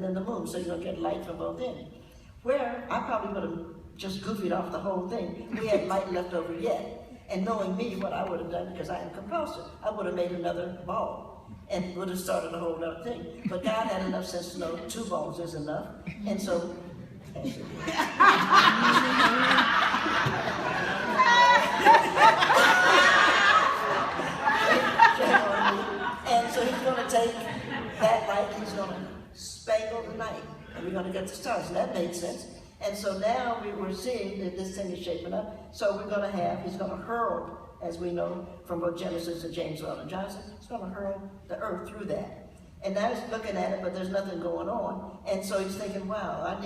then the moon, so you're going to get light from both ends. Where I probably would have just goofied off the whole thing. We had light left over yet. And knowing me, what I would have done, because I am compulsive, I would have made another ball and would have started a whole other thing. But God had enough sense to know 2 balls is enough. And so, and so he's going to take that light, he's going to spangle the night, and we're going to get the stars. And that made sense. And so now we're seeing that this thing is shaping up. So we're going to have, he's going to hurl, as we know from both Genesis and James Weldon Johnson, he's going to hurl the earth through that. And now he's looking at it, but there's nothing going on. And so he's thinking, wow,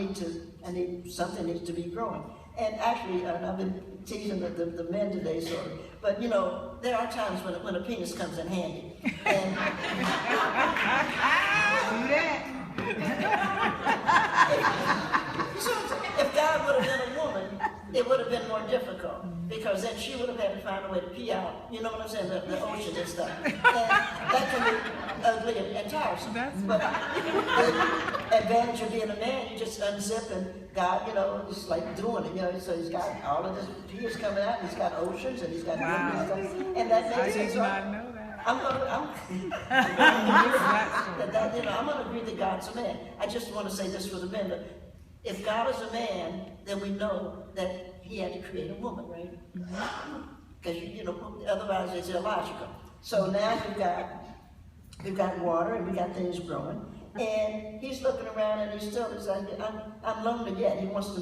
something needs to be growing. And actually, and I've been teasing the men today, sort of. But, you know, there are times when a penis comes in handy. And if God would have been a woman, it would have been more difficult, because then she would have had to find a way to pee out, you know what I'm saying, the ocean and stuff. And that can be ugly and tiresome. But the advantage of being a man, you just unzip, and God, you know, is like doing it, you know. So he's got all of this pee is coming out, and he's got oceans, and he's got stuff, and that makes sense. I'm going to agree that God's a man. I just want to say this for the men, but if God is a man, then we know that he had to create a woman, right? Because, you know, otherwise it's illogical. So now we've got water, and we got things growing, and he's looking around, and he's still, like, I'm lonely yet. He wants to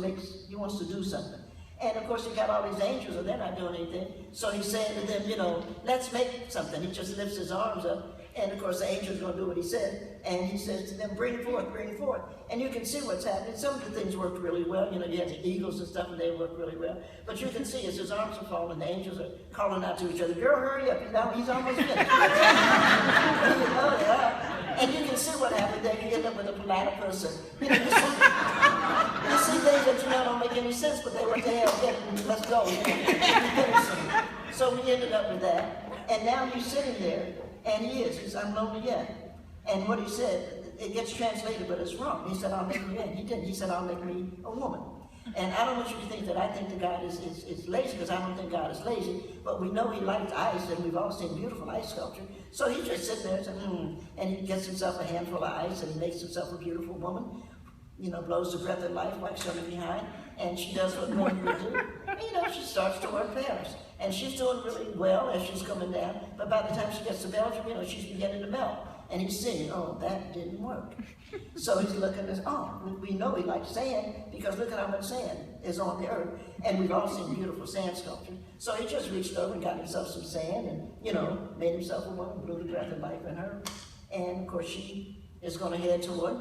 do something. And of course, he got all these angels, and they're not doing anything. So he's saying to them, you know, let's make something. He just lifts his arms up. And of course, the angel's going to do what he said. And he says to them, bring forth, bring forth. And you can see what's happening. Some of the things worked really well. You know, you had the eagles and stuff, and they worked really well. But you can see as his arms are falling, the angels are calling out to each other, girl, hurry up. He's almost finished. And you can see what happened there. You end up with a platypus. You know, you see things that you know don't make any sense, but they went to hell. Let's go. So we ended up with that. And now he's sitting there, and he says, I'm lonely yet. And what he said, it gets translated, but it's wrong. He said, I'll make me man. He didn't. He said, I'll make me a woman. And I don't want you to think that I think that God is lazy, because I don't think God is lazy. But we know he likes ice, and we've all seen beautiful ice sculpture. So he just sits there and says, and he gets himself a handful of ice, and he makes himself a beautiful woman. You know, blows the breath of life, wipes her behind, and she does what women would do. And, you know, she starts to work Paris. And she's doing really well as she's coming down, but by the time she gets to Belgium, you know, she's beginning to melt. And he's saying, oh, that didn't work. So he's looking at, we know he likes sand, because look at how much sand is on the earth. And we've all seen beautiful sand sculpture. So he just reached over and got himself some sand, and, you know, made himself a woman, blew the breath of life in her. And of course, she is going to head toward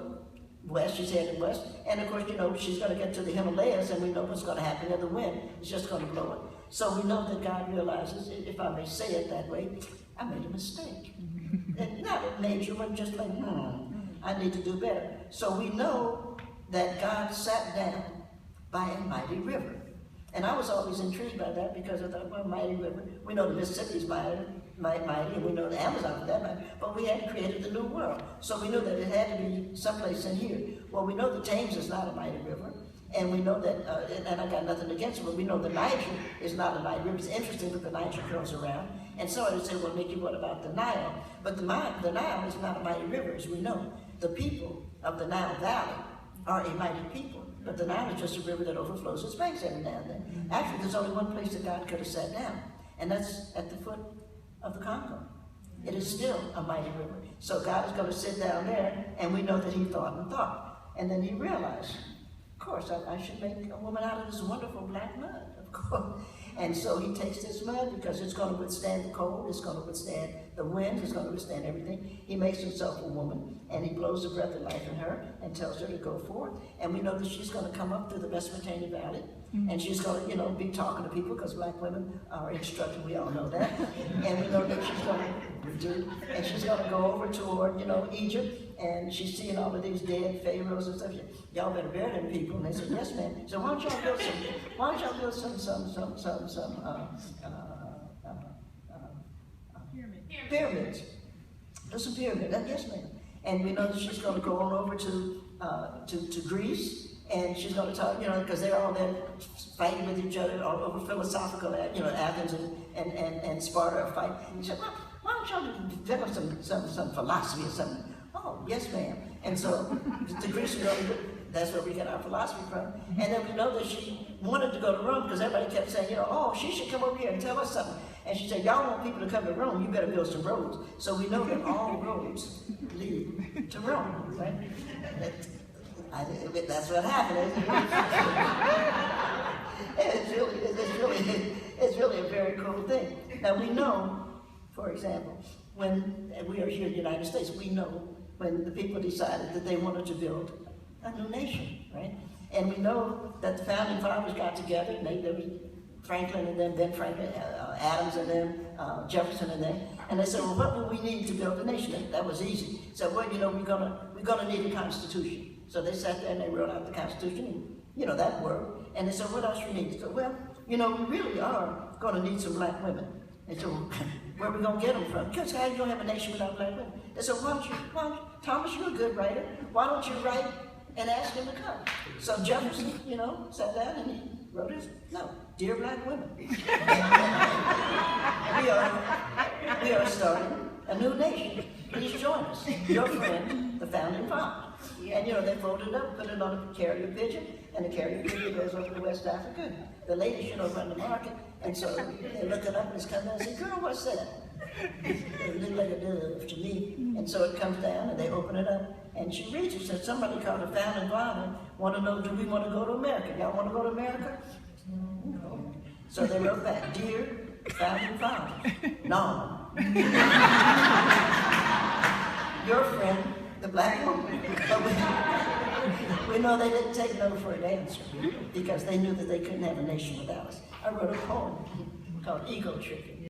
west. She's heading west. And of course, you know, she's going to get to the Himalayas, and we know what's going to happen there. The wind is just going to blow it. So we know that God realizes, if I may say it that way, I made a mistake. And not a major one, just like, I need to do better. So we know that God sat down by a mighty river. And I was always intrigued by that, because I thought, well, mighty river. We know the Mississippi's mighty, and we know the Amazon for that matter, but we had created the New World. So we knew that it had to be someplace in here. Well, we know the Thames is not a mighty river. And we know that, and I got nothing against it, but we know the Niger is not a mighty river. It's interesting that the Niger curls around. And so I would say, well, Nikki, what about the Nile? But the Nile is not a mighty river, as we know. The people of the Nile Valley are a mighty people. But the Nile is just a river that overflows its banks every now and then. Actually, there's only one place that God could have sat down, and that's at the foot of the Congo. It is still a mighty river. So God is going to sit down there, and we know that he thought and thought. And then he realized, of course, I should make a woman out of this wonderful black mud, of course. And so he takes this mud, because it's going to withstand the cold, it's going to withstand the wind, it's going to withstand everything. He makes himself a woman, and he blows the breath of life in her and tells her to go forth. And we know that she's going to come up through the Mesopotamia Valley, and she's going to, you know, be talking to people, because black women are instructed, we all know that. And we know that she's going to go over toward, you know, Egypt, and she's seeing all of these dead pharaohs and stuff. Y'all better bury them people. And they said, yes, ma'am. So why don't y'all build some pyramids. Do some pyramids. Yes, ma'am. And we know that she's going to go on over to Greece, and she's going to talk, because they're all there fighting with each other all over philosophical, Athens and Sparta are fighting. And she said, well, why don't y'all develop some philosophy or something? Oh, yes, ma'am. And so the Greeks are going to, that's where we get our philosophy from. And then we know that she wanted to go to Rome because everybody kept saying, oh, she should come over here and tell us something. And she said, y'all want people to come to Rome, you better build some roads. So we know that all roads lead to Rome, right? That's what happened. It's really a very cool thing. Now we know, for example, when we are here in the United States, we know when the people decided that they wanted to build a new nation, right? And we know that the founding fathers got together, and there was Franklin and then Franklin, Adams and then Jefferson and they said, well, what will we need to build a nation? That was easy. So, well, we're gonna need a constitution. So they sat there and they wrote out the Constitution, and that worked. And they said, what else you need? So, well, we really are gonna need some black women. And so, where are we gonna get them from? Because how are you gonna have a nation without black women? They said, why don't you, Thomas, you're a good writer. Why don't you write and ask them to come? So Jefferson, sat down and he wrote his note. Dear black women, we are starting a new nation. Please join us. Your friend, the founding fathers. And they folded it up, put it on a carrier pigeon, and the carrier pigeon goes over to West Africa. The ladies, run the market, and so they look it up and it's coming down and say, girl, what's that? It looked like a dove to me. And so it comes down and they open it up, and she reads it, says, somebody called the founding father, want to know, do we want to go to America? Y'all want to go to America? No. So they wrote back, dear founding father, no. Your friend, the black woman. But we know they didn't take no for an answer because they knew that they couldn't have a nation without us. I wrote a poem called Ego Tripping.